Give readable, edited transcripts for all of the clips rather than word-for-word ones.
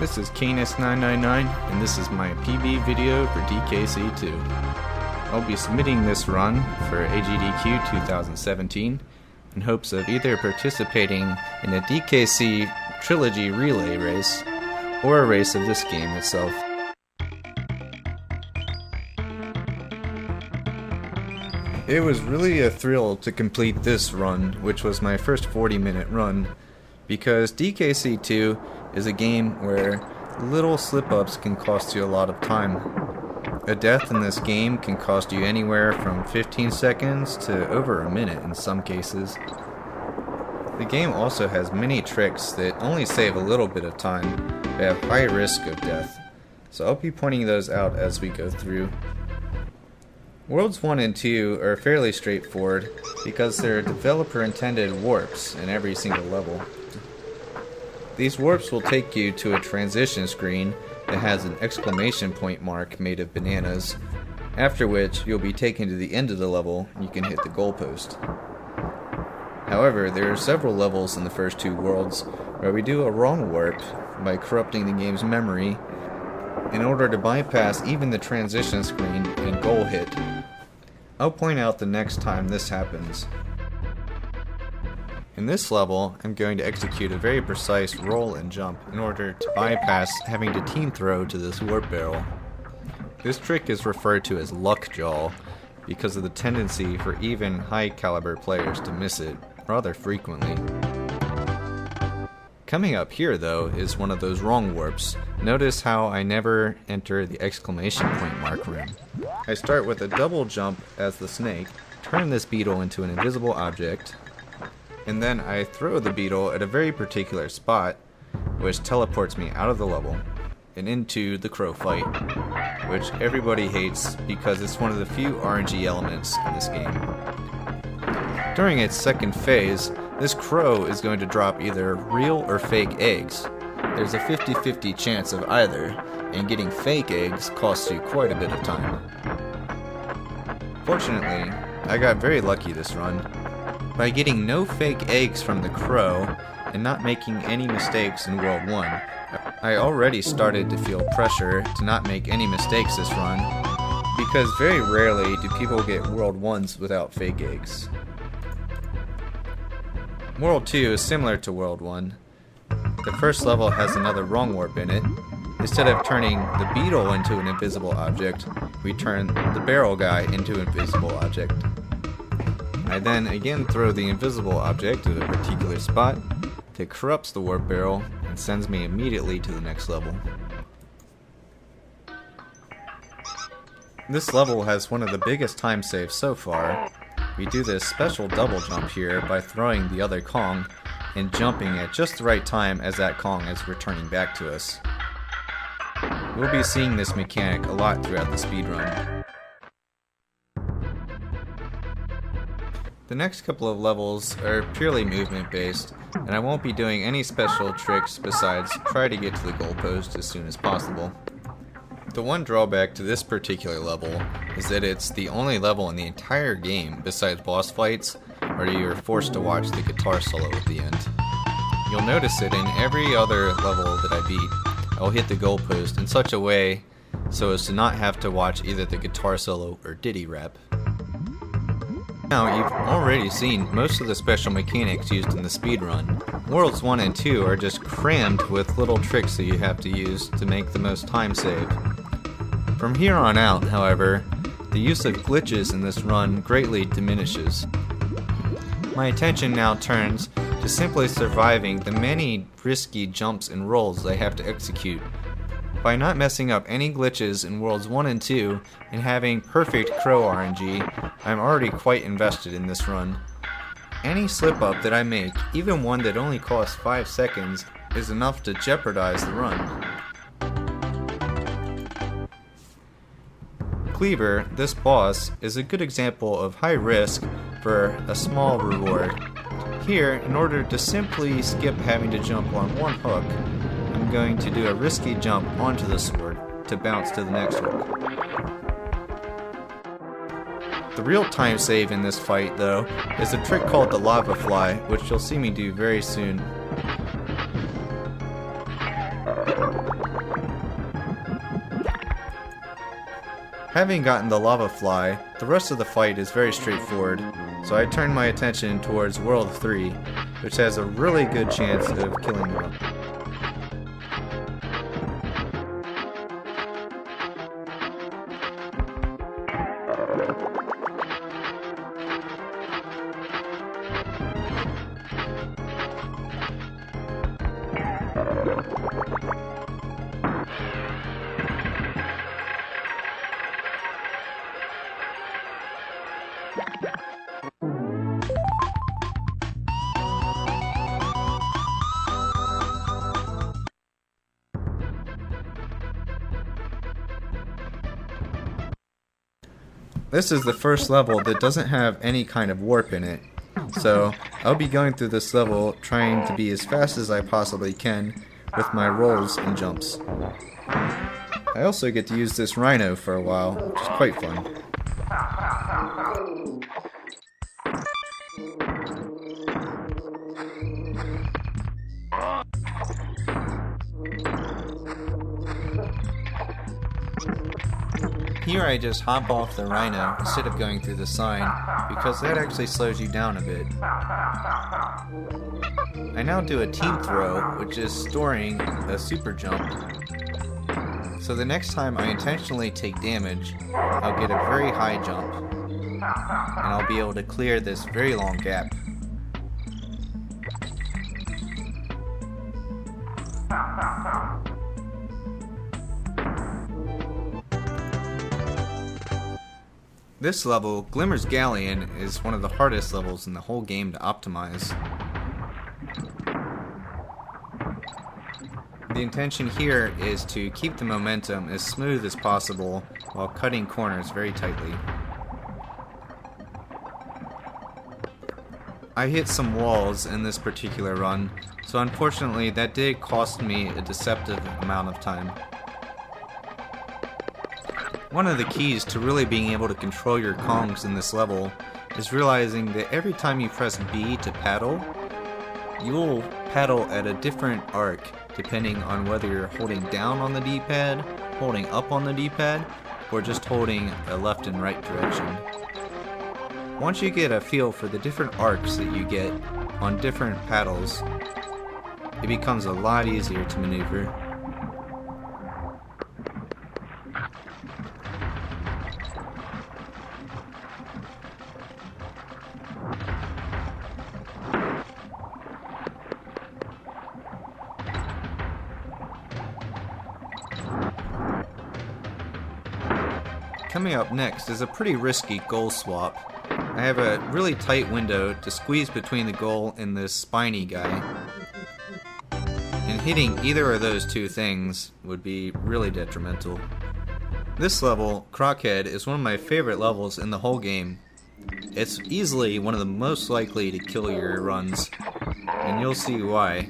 This is Canis999 and this is my PB video for DKC2. I'll be submitting this run for AGDQ 2017 in hopes of either participating in a DKC Trilogy Relay race or a race of this game itself. It was really a thrill to complete this run, which was my first 40-minute run, because DKC2 is a game where little slip-ups can cost you a lot of time. A death in this game can cost you anywhere from 15 seconds to over a minute in some cases. The game also has many tricks that only save a little bit of time but have high risk of death, so I'll be pointing those out as we go through. Worlds 1 and 2 are fairly straightforward because there are developer-intended warps in every single level. These warps will take you to a transition screen that has an exclamation point mark made of bananas, after which you'll be taken to the end of the level and you can hit the goalpost. However, there are several levels in the first two worlds where we do a wrong warp by corrupting the game's memory in order to bypass even the transition screen and goal hit. I'll point out the next time this happens. In this level, I'm going to execute a very precise roll and jump in order to bypass having to team throw to this warp barrel. This trick is referred to as luck jaw because of the tendency for even high caliber players to miss it rather frequently. Coming up here though is one of those wrong warps. Notice how I never enter the exclamation point mark room. I start with a double jump as the snake, turn this beetle into an invisible object, and then I throw the beetle at a very particular spot, which teleports me out of the level and into the crow fight, which everybody hates because it's one of the few RNG elements in this game. During its second phase, this crow is going to drop either real or fake eggs. There's a 50-50 chance of either, and getting fake eggs costs you quite a bit of time. Fortunately, I got very lucky this run. By getting no fake eggs from the crow and not making any mistakes in World 1, I already started to feel pressure to not make any mistakes this run, because very rarely do people get World 1s without fake eggs. World 2 is similar to World 1. The first level has another wrong warp in it. Instead of turning the beetle into an invisible object, we turn the barrel guy into an invisible object. I then again throw the invisible object at a particular spot that corrupts the warp barrel and sends me immediately to the next level. This level has one of the biggest time saves so far. We do this special double jump here by throwing the other Kong and jumping at just the right time as that Kong is returning back to us. We'll be seeing this mechanic a lot throughout the speedrun. The next couple of levels are purely movement based, and I won't be doing any special tricks besides try to get to the goalpost as soon as possible. The one drawback to this particular level is that it's the only level in the entire game besides boss fights where you're forced to watch the guitar solo at the end. You'll notice that in every other level that I beat, I'll hit the goalpost in such a way so as to not have to watch either the guitar solo or ditty rap. Now, you've already seen most of the special mechanics used in the speedrun. Worlds 1 and 2 are just crammed with little tricks that you have to use to make the most time save. From here on out, however, the use of glitches in this run greatly diminishes. My attention now turns to simply surviving the many risky jumps and rolls I have to execute. By not messing up any glitches in Worlds 1 and 2 and having perfect crow RNG, I'm already quite invested in this run. Any slip up that I make, even one that only costs 5 seconds, is enough to jeopardize the run. Cleaver, this boss, is a good example of high risk for a small reward. Here, in order to simply skip having to jump on one hook, I'm going to do a risky jump onto the sword to bounce to the next hook. The real time save in this fight, though, is a trick called the lava fly, which you'll see me do very soon. Having gotten the lava fly, the rest of the fight is very straightforward, so I turn my attention towards World 3, which has a really good chance of killing the run. This is the first level that doesn't have any kind of warp in it, so I'll be going through this level trying to be as fast as I possibly can with my rolls and jumps. I also get to use this rhino for a while, which is quite fun. Here I just hop off the rhino instead of going through the sign, because that actually slows you down a bit. I now do a team throw, which is storing a super jump. So the next time I intentionally take damage, I'll get a very high jump, and I'll be able to clear this very long gap. This level, Glimmer's Galleon, is one of the hardest levels in the whole game to optimize. The intention here is to keep the momentum as smooth as possible while cutting corners very tightly. I hit some walls in this particular run, so unfortunately that did cost me a deceptive amount of time. One of the keys to really being able to control your Kongs in this level is realizing that every time you press B to paddle, you'll paddle at a different arc depending on whether you're holding down on the D-pad, holding up on the D-pad, or just holding a left and right direction. Once you get a feel for the different arcs that you get on different paddles, it becomes a lot easier to maneuver. Coming up next is a pretty risky goal swap. I have a really tight window to squeeze between the goal and this spiny guy. And hitting either of those two things would be really detrimental. This level, Crockhead, is one of my favorite levels in the whole game. It's easily one of the most likely to kill your runs, and you'll see why.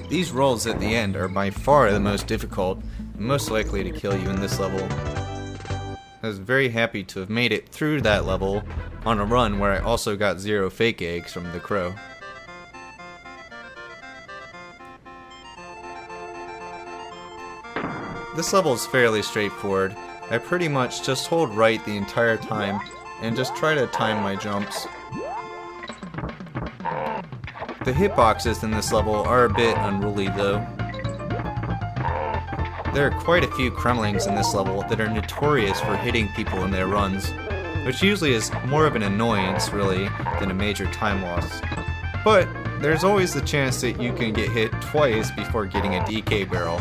These rolls at the end are by far the most difficult and most likely to kill you in this level. I was very happy to have made it through that level on a run where I also got 0 fake eggs from the crow. This level is fairly straightforward. I pretty much just hold right the entire time and just try to time my jumps. The hitboxes in this level are a bit unruly though. There are quite a few Kremlings in this level that are notorious for hitting people in their runs, which usually is more of an annoyance really than a major time loss. But there's always the chance that you can get hit twice before getting a DK barrel,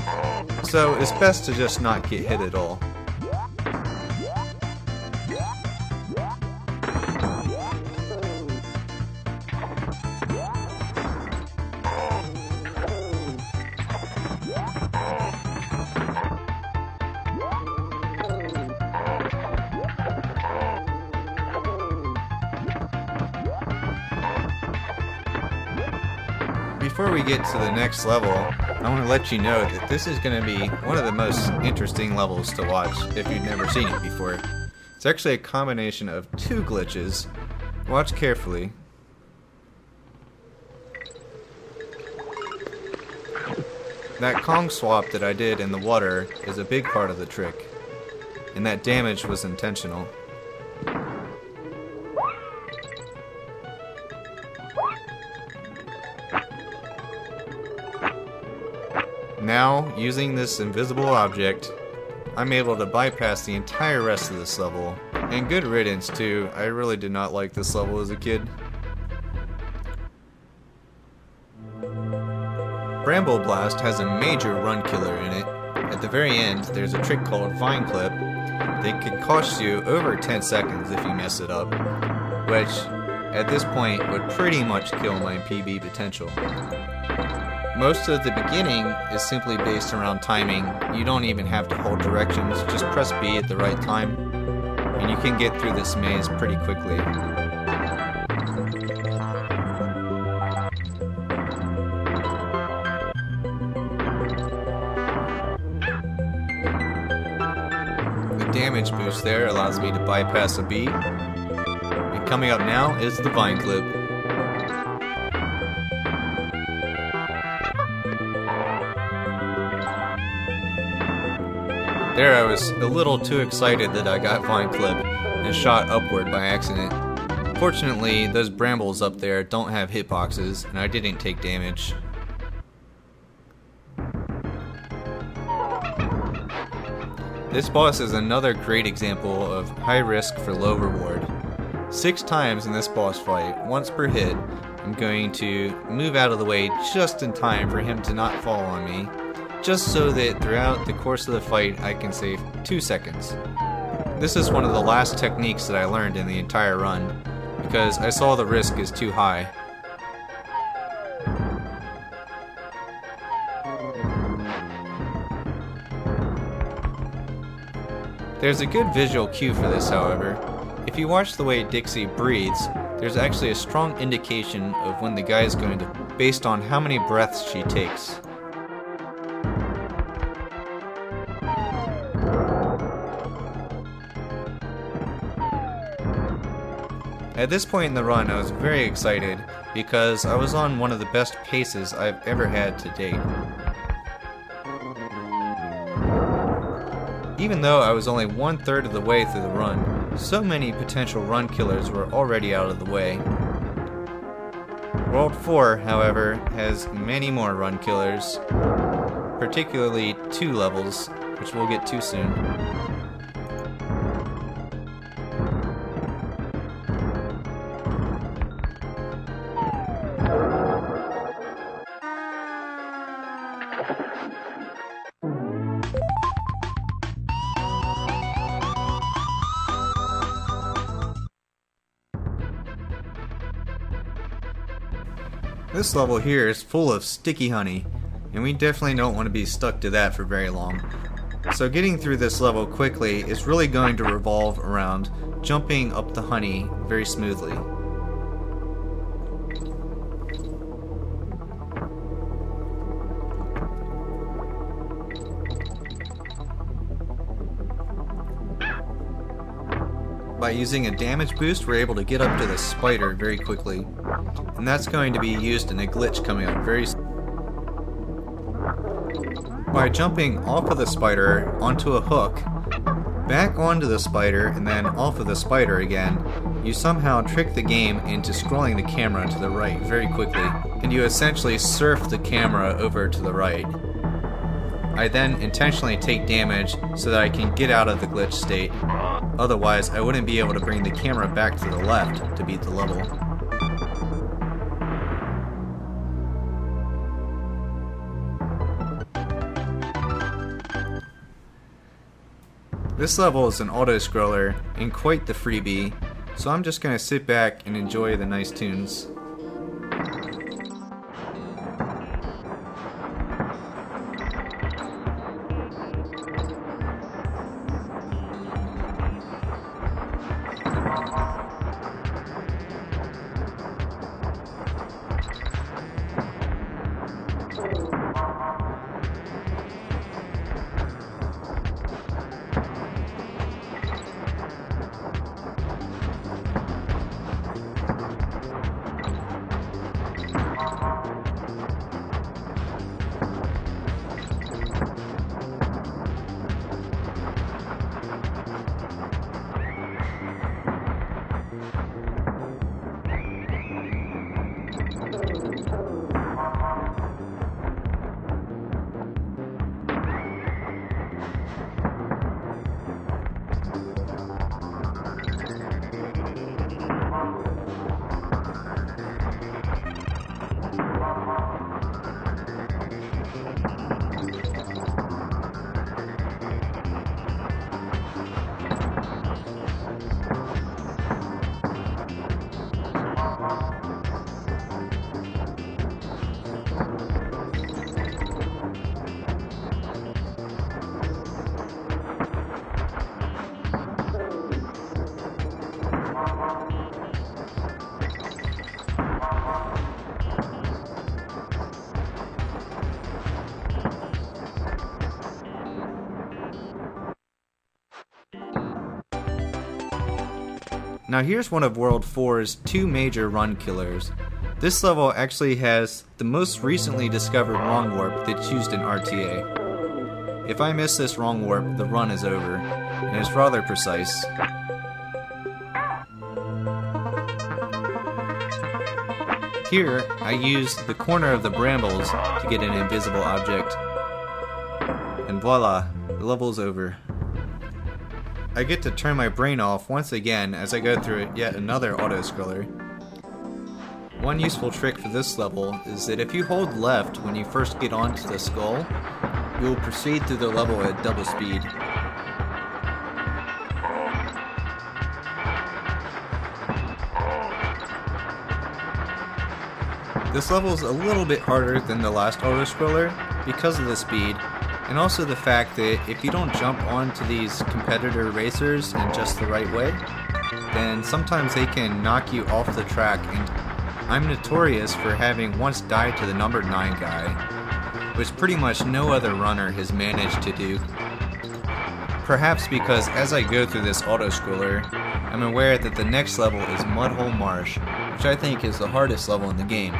so it's best to just not get hit at all. before we get to the next level, I want to let you know that this is going to be one of the most interesting levels to watch if you've never seen it before. It's actually a combination of two glitches. Watch carefully. That Kong swap that I did in the water is a big part of the trick, and that damage was intentional. Now, using this invisible object, I'm able to bypass the entire rest of this level. And good riddance too, I really did not like this level as a kid. Bramble Blast has a major run killer in it. At the very end, there's a trick called Vine Clip that can cost you over 10 seconds if you mess it up, which at this point would pretty much kill my PB potential. Most of the beginning is simply based around timing. You don't even have to hold directions, just press B at the right time, and you can get through this maze pretty quickly. The damage boost there allows me to bypass a B, and coming up now is the Vine Clip. There I was a little too excited that I got Vine Clip and shot upward by accident. Fortunately, those brambles up there don't have hitboxes and I didn't take damage. This boss is another great example of high risk for low reward. 6 times in this boss fight, once per hit, I'm going to move out of the way just in time for him to not fall on me, just so that throughout the course of the fight I can save 2 seconds. This is one of the last techniques that I learned in the entire run, because I saw the risk is too high. There's a good visual cue for this, however. If you watch the way Dixie breathes, there's actually a strong indication of when the guy is going to, based on how many breaths she takes. At this point in the run, I was very excited because I was on one of the best paces I've ever had to date. Even though I was only 1/3 of the way through the run, so many potential run killers were already out of the way. World 4, however, has many more run killers, particularly 2 levels, which we'll get to soon. This level here is full of sticky honey, and we definitely don't want to be stuck to that for very long. So getting through this level quickly is really going to revolve around jumping up the honey very smoothly. By using a damage boost, we're able to get up to the spider very quickly. And that's going to be used in a glitch coming up very soon. By jumping off of the spider onto a hook, back onto the spider, and then off of the spider again, you somehow trick the game into scrolling the camera to the right very quickly, and you essentially surf the camera over to the right. I then intentionally take damage so that I can get out of the glitch state. Otherwise, I wouldn't be able to bring the camera back to the left to beat the level. This level is an auto-scroller and quite the freebie, so I'm just going to sit back and enjoy the nice tunes. Now here's one of World 4's two major run killers. This level actually has the most recently discovered wrong warp that's used in RTA. If I miss this wrong warp, the run is over, and it's rather precise. Here, I use the corner of the brambles to get an invisible object, and voila, the level's over. I get to turn my brain off once again as I go through yet another auto-scroller. One useful trick for this level is that if you hold left when you first get onto the skull, you will proceed through the level at double speed. This level is a little bit harder than the last auto-scroller because of the speed, and also the fact that if you don't jump onto these competitor racers in just the right way, then sometimes they can knock you off the track, and I'm notorious for having once died to the number 9 guy, which pretty much no other runner has managed to do. Perhaps because as I go through this auto-scroller, I'm aware that the next level is Mudhole Marsh, which I think is the hardest level in the game.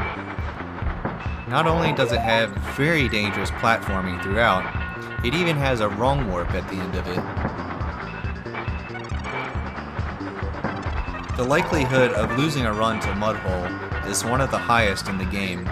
Not only does it have very dangerous platforming throughout, it even has a wrong warp at the end of it. The likelihood of losing a run to Mudhole is one of the highest in the game.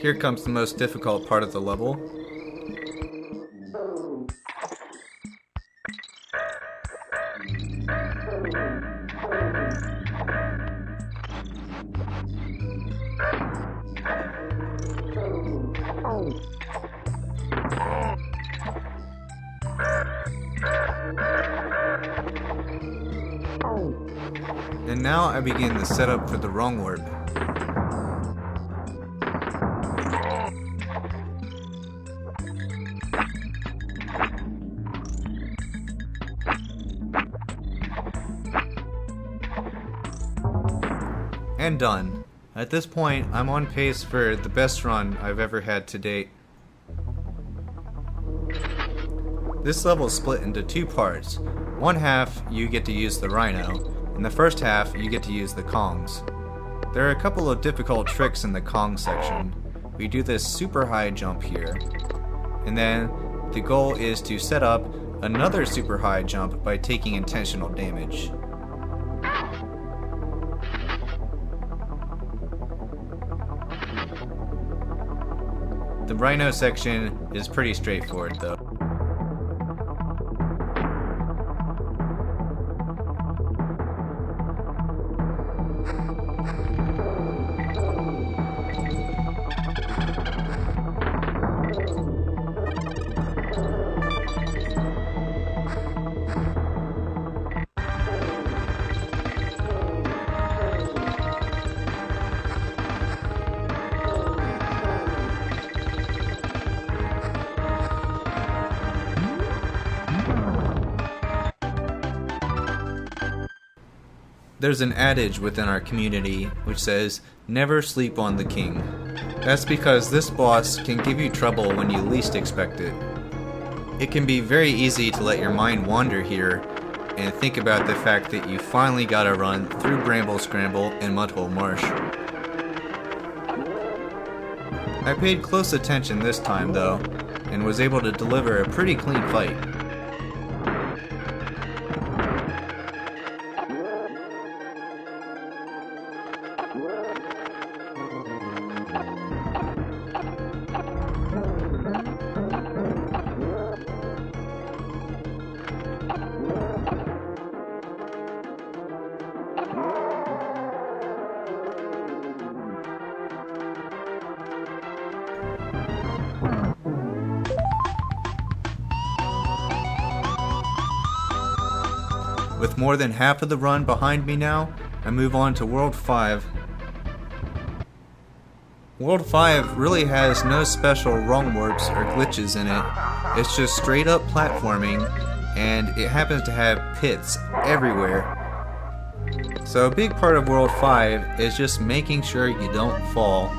Here comes the most difficult part of the level. And now I begin the setup for the wrong warp. And done. At this point, I'm on pace for the best run I've ever had to date. This level is split into two parts. One half, you get to use the Rhino, and the first half, you get to use the Kongs. There are a couple of difficult tricks in the Kong section. We do this super high jump here, and then the goal is to set up another super high jump by taking intentional damage. The Rhino section is pretty straightforward though. There's an adage within our community which says, never sleep on the king. That's because this boss can give you trouble when you least expect it. It can be very easy to let your mind wander here and think about the fact that you finally got to run through Bramble Scramble and Mudhole Marsh. I paid close attention this time though, and was able to deliver a pretty clean fight. With more than half of the run behind me now, I move on to World 5. World 5 really has no special rung warps or glitches in it. It's just straight up platforming, and it happens to have pits everywhere. So a big part of World 5 is just making sure you don't fall.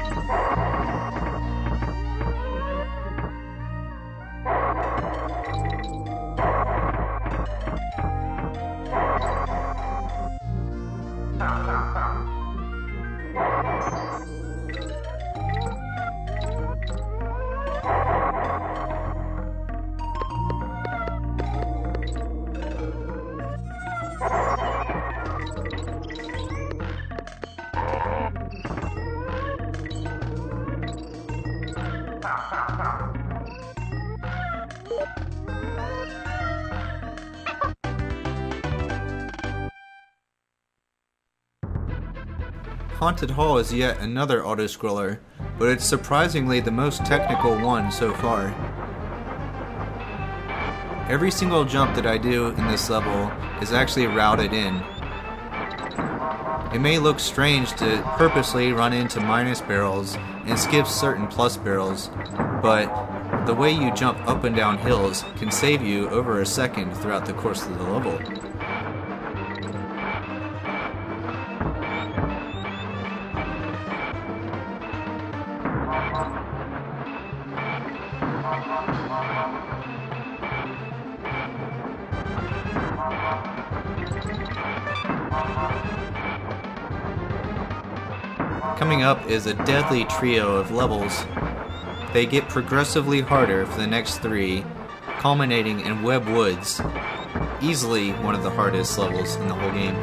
Haunted Hall is yet another auto-scroller, but it's surprisingly the most technical one so far. Every single jump that I do in this level is actually routed in. It may look strange to purposely run into minus barrels and skip certain plus barrels, but the way you jump up and down hills can save you over a second throughout the course of the level. Coming up is a deadly trio of levels. They get progressively harder for the next 3, culminating in Web Woods, easily one of the hardest levels in the whole game.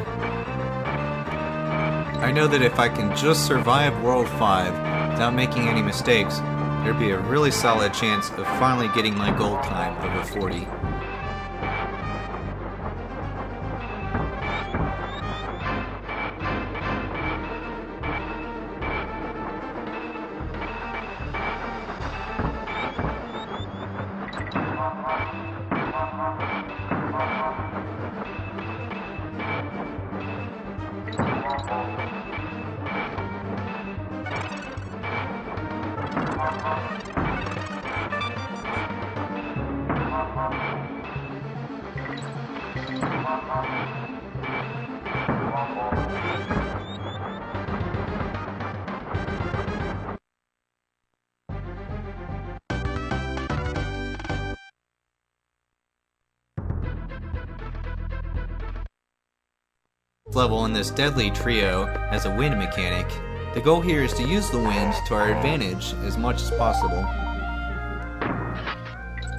I know that if I can just survive World 5 without making any mistakes, there'd be a really solid chance of finally getting my goal time over 40. Level in this deadly trio has a wind mechanic. The goal here is to use the wind to our advantage as much as possible.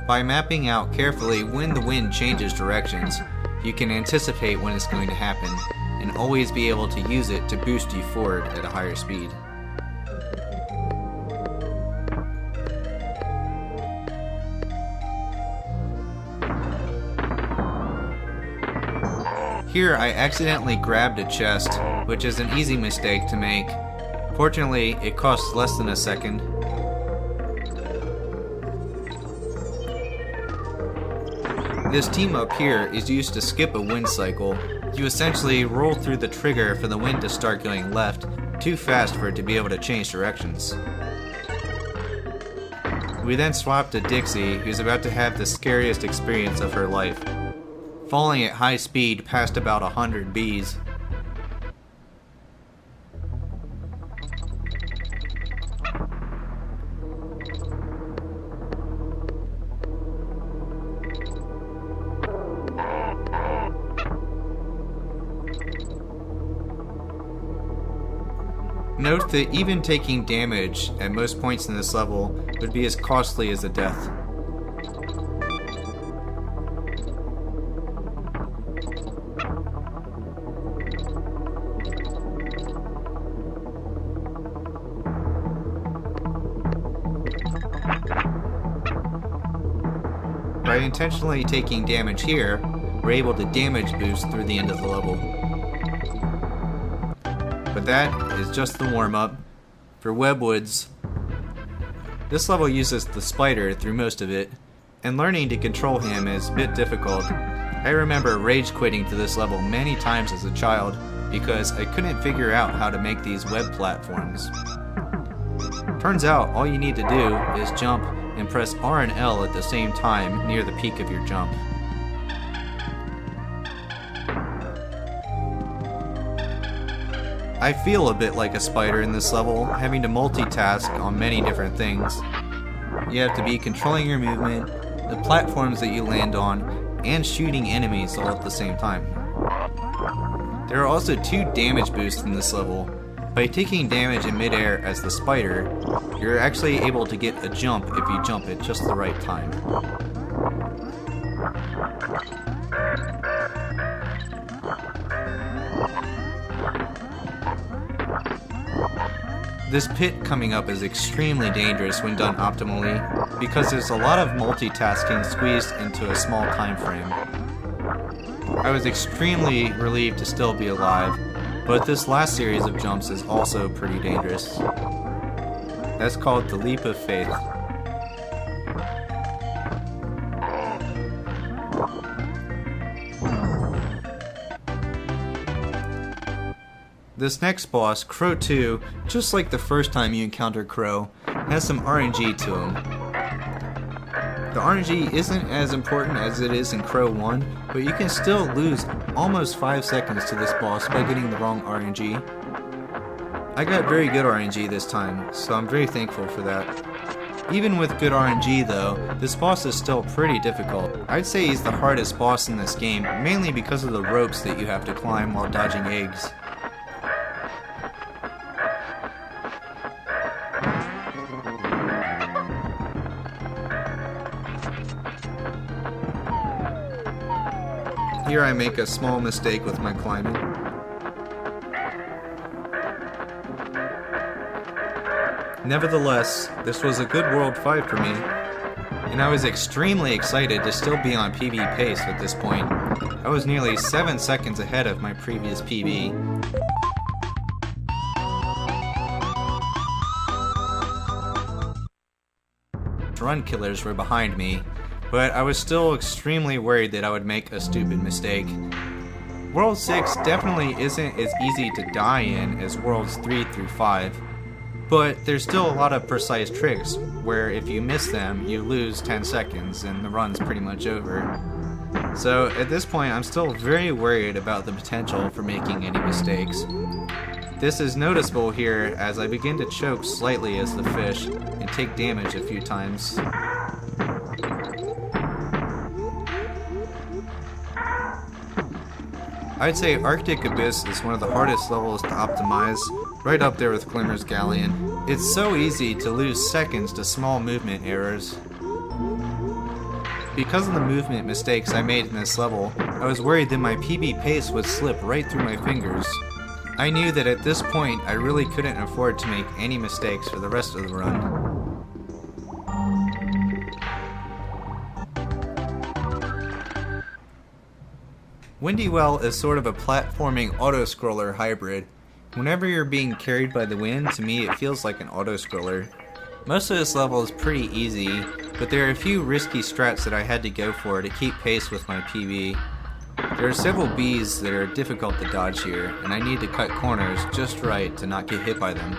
By mapping out carefully when the wind changes directions, you can anticipate when it's going to happen and always be able to use it to boost you forward at a higher speed. Here I accidentally grabbed a chest, which is an easy mistake to make. Fortunately, it costs less than a second. This team up here is used to skip a wind cycle. You essentially roll through the trigger for the wind to start going left, too fast for it to be able to change directions. We then swap to Dixie, who's about to have the scariest experience of her life, falling at high speed past about 100 Bs. Note that even taking damage at most points in this level would be as costly as a death. By intentionally taking damage here, we're able to damage boost through the end of the level. But that is just the warm-up. For Webwoods, this level uses the spider through most of it, and learning to control him is a bit difficult. I remember rage quitting to this level many times as a child because I couldn't figure out how to make these web platforms. Turns out all you need to do is jump and press R and L at the same time near the peak of your jump. I feel a bit like a spider in this level, having to multitask on many different things. You have to be controlling your movement, the platforms that you land on, and shooting enemies all at the same time. There are also 2 damage boosts in this level. By taking damage in midair as the spider, you're actually able to get a jump if you jump at just the right time. This pit coming up is extremely dangerous when done optimally because there's a lot of multitasking squeezed into a small time frame. I was extremely relieved to still be alive, but this last series of jumps is also pretty dangerous. That's called the leap of faith. This next boss, Crow 2, just like the first time you encounter Crow, has some RNG to him. The RNG isn't as important as it is in Crow 1, but you can still lose almost 5 seconds to this boss by getting the wrong RNG. I got very good RNG this time, so I'm very thankful for that. Even with good RNG though, this boss is still pretty difficult. I'd say he's the hardest boss in this game, mainly because of the ropes that you have to climb while dodging eggs. Here I make a small mistake with my climbing. Nevertheless, this was a good World 5 for me, and I was extremely excited to still be on PB pace at this point. I was nearly 7 seconds ahead of my previous PB. Run killers were behind me, but I was still extremely worried that I would make a stupid mistake. World 6 definitely isn't as easy to die in as Worlds 3 through 5, but there's still a lot of precise tricks where if you miss them, you lose 10 seconds and the run's pretty much over. So at this point, I'm still very worried about the potential for making any mistakes. This is noticeable here as I begin to choke slightly as the fish and take damage a few times. I'd say Arctic Abyss is one of the hardest levels to optimize, right up there with Glimmer's Galleon. It's so easy to lose seconds to small movement errors. Because of the movement mistakes I made in this level, I was worried that my PB pace would slip right through my fingers. I knew that at this point I really couldn't afford to make any mistakes for the rest of the run. Windy Well is sort of a platforming auto-scroller hybrid. Whenever you're being carried by the wind, to me it feels like an auto-scroller. Most of this level is pretty easy, but there are a few risky strats that I had to go for to keep pace with my PB. There are several bees that are difficult to dodge here, and I need to cut corners just right to not get hit by them.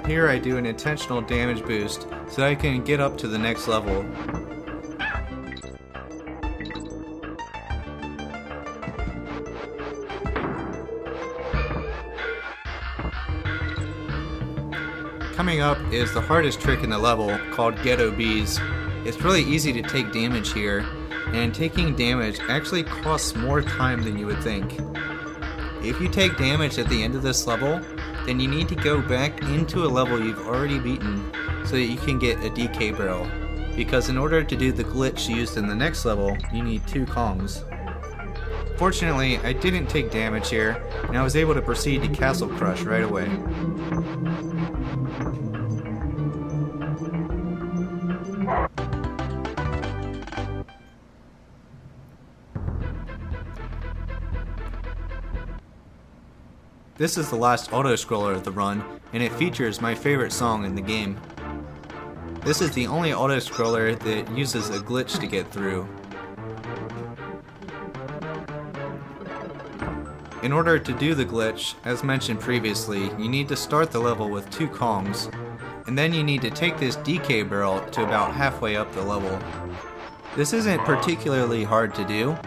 Here I do an intentional damage boost so I can get up to the next level. Coming up is the hardest trick in the level, called Ghetto Bees. It's really easy to take damage here, and taking damage actually costs more time than you would think. If you take damage at the end of this level, then you need to go back into a level you've already beaten so that you can get a DK barrel, because in order to do the glitch used in the next level, you need 2 Kongs. Fortunately, I didn't take damage here, and I was able to proceed to Castle Crush right away. This is the last auto-scroller of the run, and it features my favorite song in the game. This is the only auto-scroller that uses a glitch to get through. In order to do the glitch, as mentioned previously, you need to start the level with 2 Kongs, and then you need to take this DK barrel to about halfway up the level. This isn't particularly hard to do,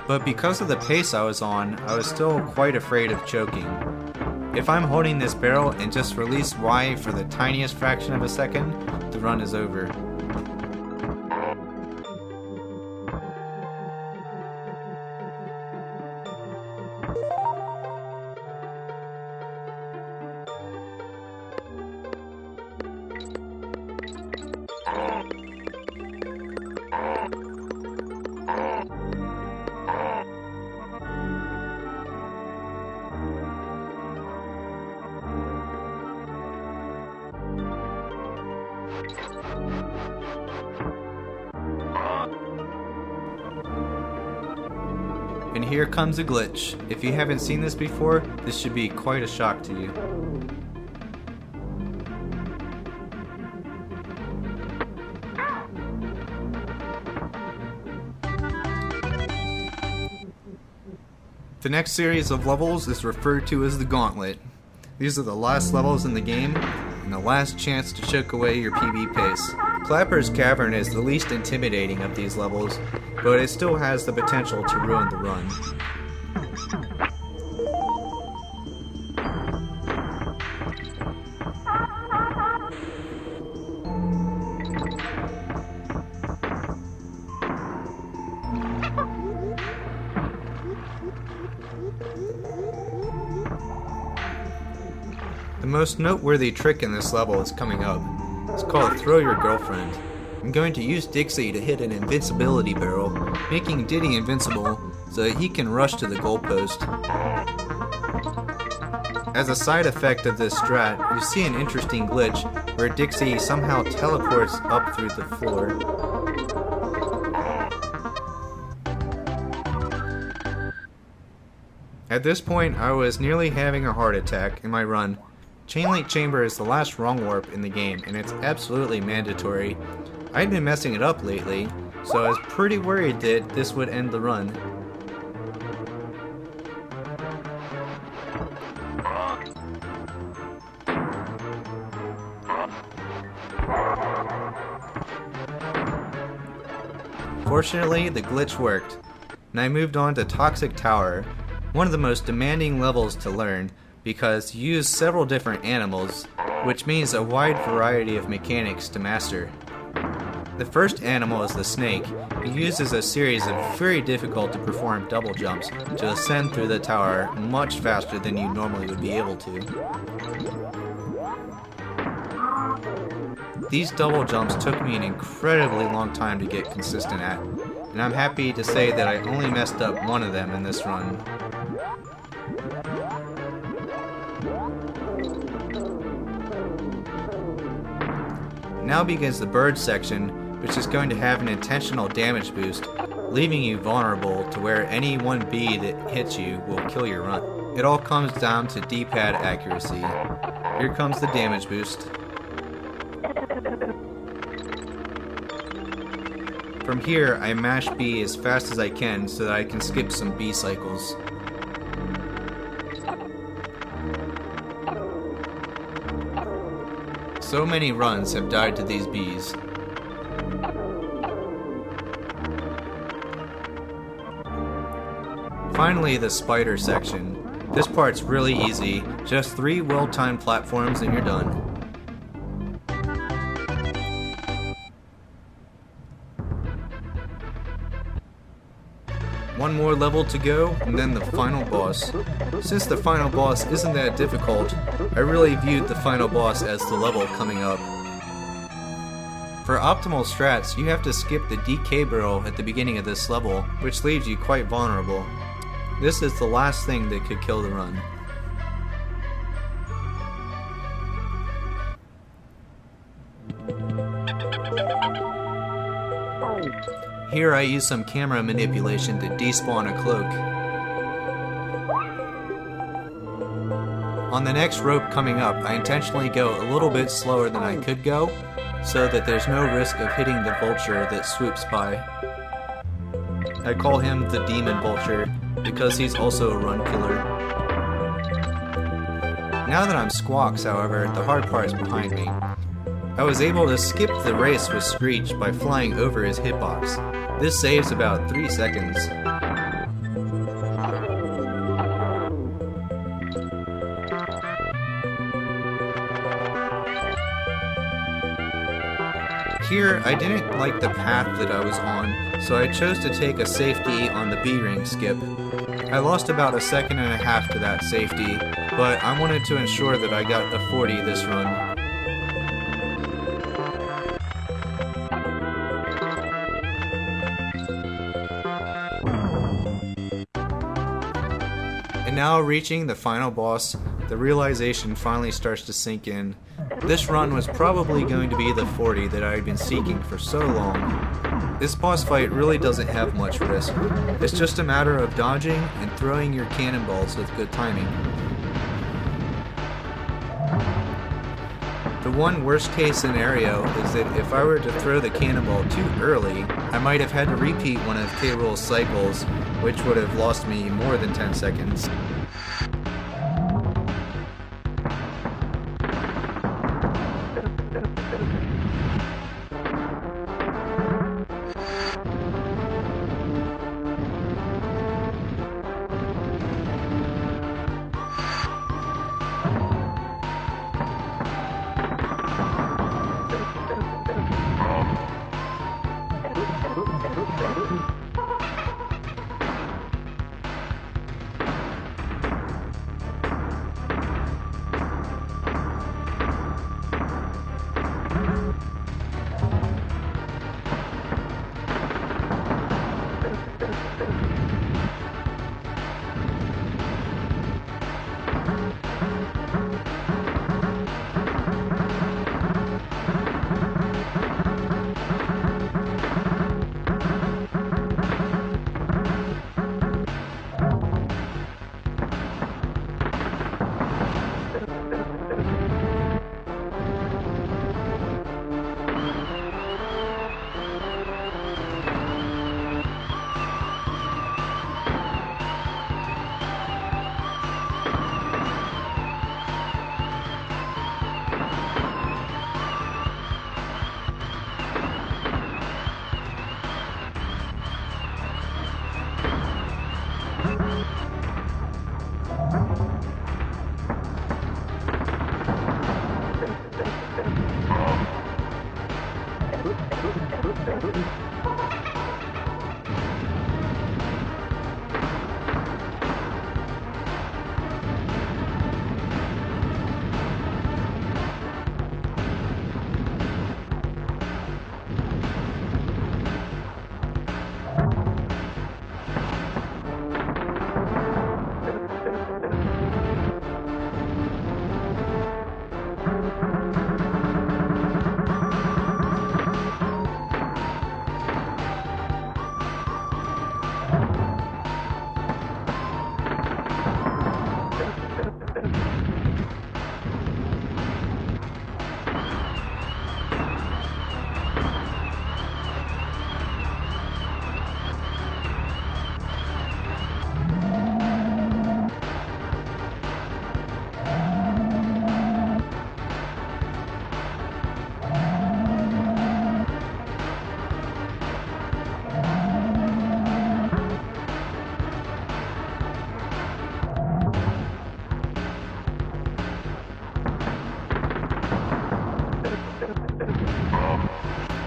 but because of the pace I was on, I was still quite afraid of choking. If I'm holding this barrel and just release Y for the tiniest fraction of a second, the run is over. And here comes a glitch. If you haven't seen this before, this should be quite a shock to you. The next series of levels is referred to as the Gauntlet. These are the last levels in the game, and the last chance to choke away your PB pace. Clapper's Cavern is the least intimidating of these levels, but it still has the potential to ruin the run. The most noteworthy trick in this level is coming up. It's called Throw Your Girlfriend. I'm going to use Dixie to hit an invincibility barrel, making Diddy invincible so that he can rush to the goalpost. As a side effect of this strat, you see an interesting glitch where Dixie somehow teleports up through the floor. At this point, I was nearly having a heart attack in my run. Chain Link Chamber is the last wrong warp in the game, and it's absolutely mandatory. I'd been messing it up lately, so I was pretty worried that this would end the run. Fortunately, the glitch worked, and I moved on to Toxic Tower, one of the most demanding levels to learn, because you use several different animals, which means a wide variety of mechanics to master. The first animal is the snake. It uses a series of very difficult to perform double jumps to ascend through the tower much faster than you normally would be able to. These double jumps took me an incredibly long time to get consistent at, and I'm happy to say that I only messed up one of them in this run. Now begins the bird section, which is going to have an intentional damage boost, leaving you vulnerable to where any one bee that hits you will kill your run. It all comes down to D-pad accuracy. Here comes the damage boost. From here, I mash B as fast as I can so that I can skip some B cycles. So many runs have died to these bees. Finally, the spider section. This part's really easy, just 3 well-timed platforms and you're done. One more level to go, and then the final boss. Since the final boss isn't that difficult, I really viewed the final boss as the level coming up. For optimal strats, you have to skip the DK barrel at the beginning of this level, which leaves you quite vulnerable. This is the last thing that could kill the run. Here I use some camera manipulation to despawn a cloak. On the next rope coming up, I intentionally go a little bit slower than I could go, so that there's no risk of hitting the vulture that swoops by. I call him the Demon Vulture, because he's also a run killer. Now that I'm Squawks, however, the hard part is behind me. I was able to skip the race with Screech by flying over his hitbox. This saves about 3 seconds. Here, I didn't like the path that I was on, so I chose to take a safety on the B-ring skip. I lost about 1.5 seconds to that safety, but I wanted to ensure that I got a 40 this run. And now reaching the final boss, the realization finally starts to sink in. This run was probably going to be the 40 that I had been seeking for so long. This boss fight really doesn't have much risk. It's just a matter of dodging and throwing your cannonballs with good timing. The one worst case scenario is that if I were to throw the cannonball too early, I might have had to repeat one of K-Rool's cycles, which would have lost me more than 10 seconds.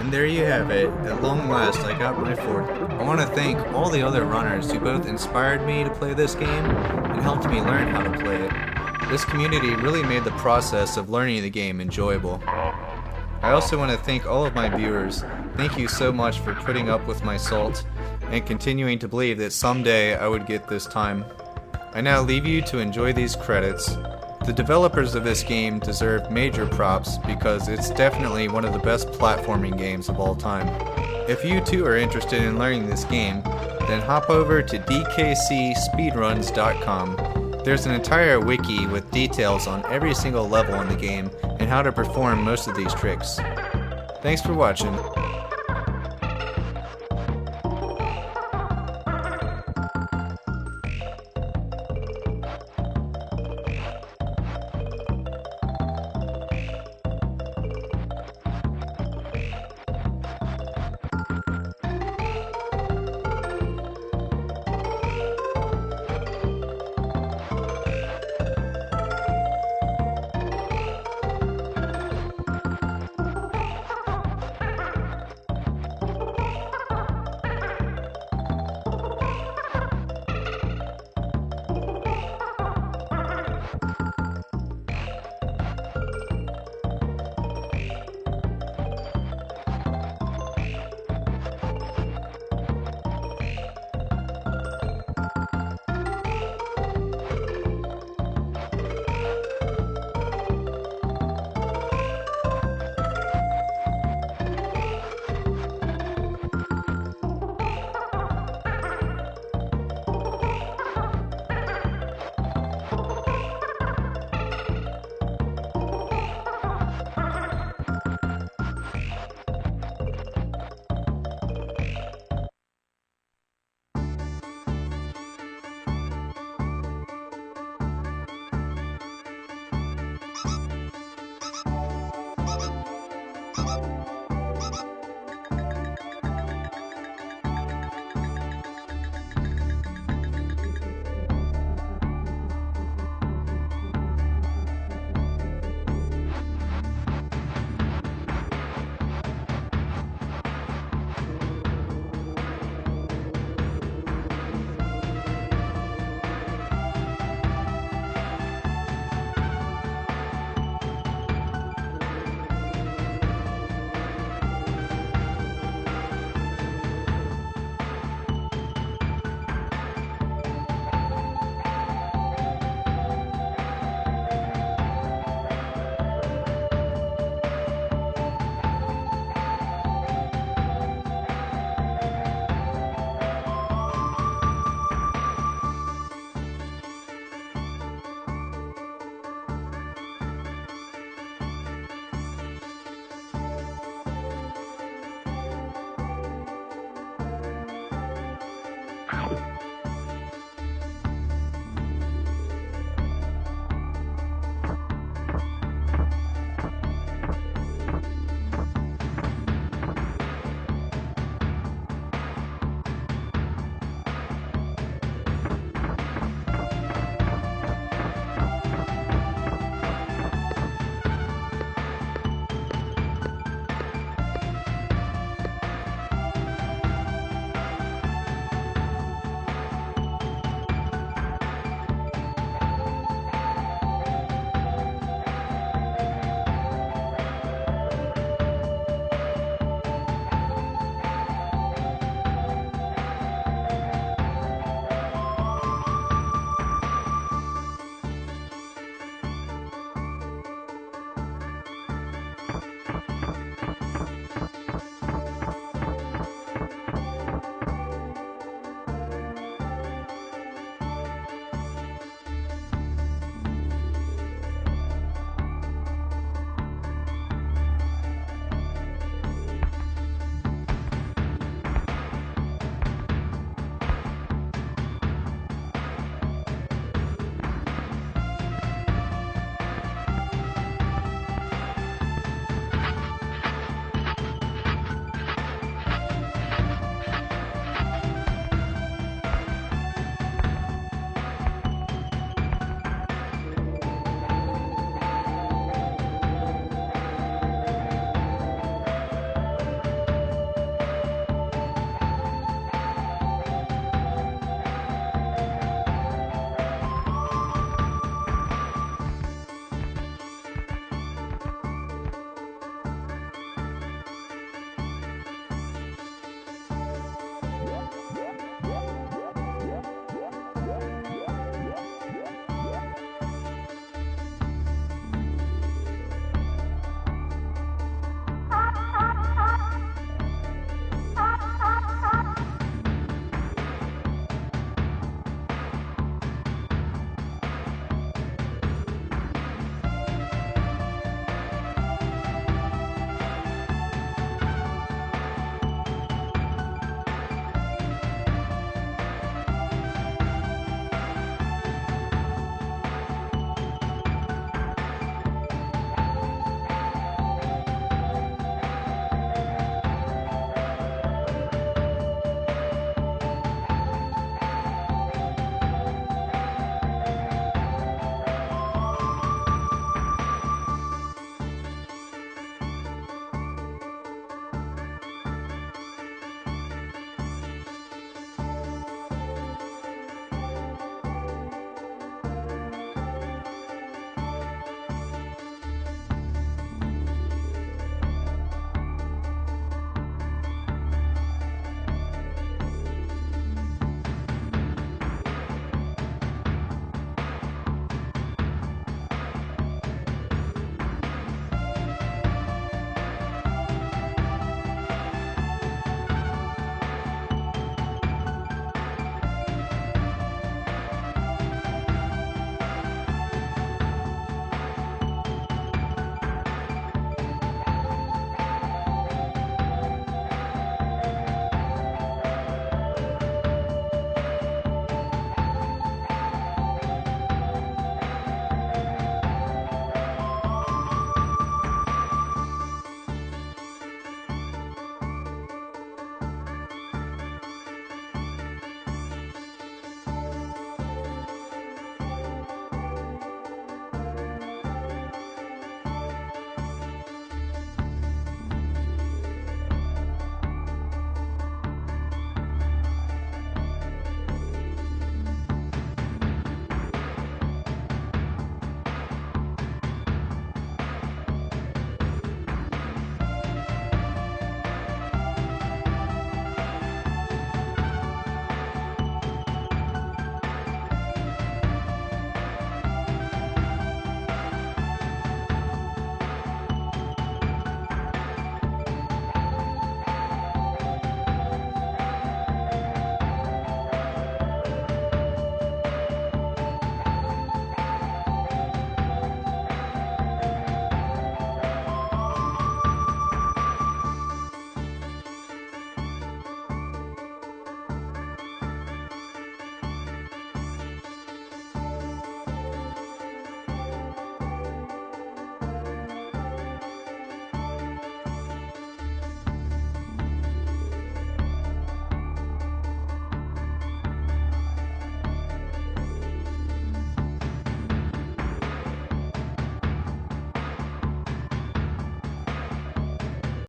And there you have it. At long last, I got my 4th. I want to thank all the other runners who both inspired me to play this game and helped me learn how to play it. This community really made the process of learning the game enjoyable. I also want to thank all of my viewers. Thank you so much for putting up with my salt. and continuing to believe that someday I would get this time. I now leave you to enjoy these credits. The developers of this game deserve major props because it's definitely one of the best platforming games of all time. If you too are interested in learning this game, then hop over to dkcspeedruns.com. There's an entire wiki with details on every single level in the game and how to perform most of these tricks. Thanks for watching.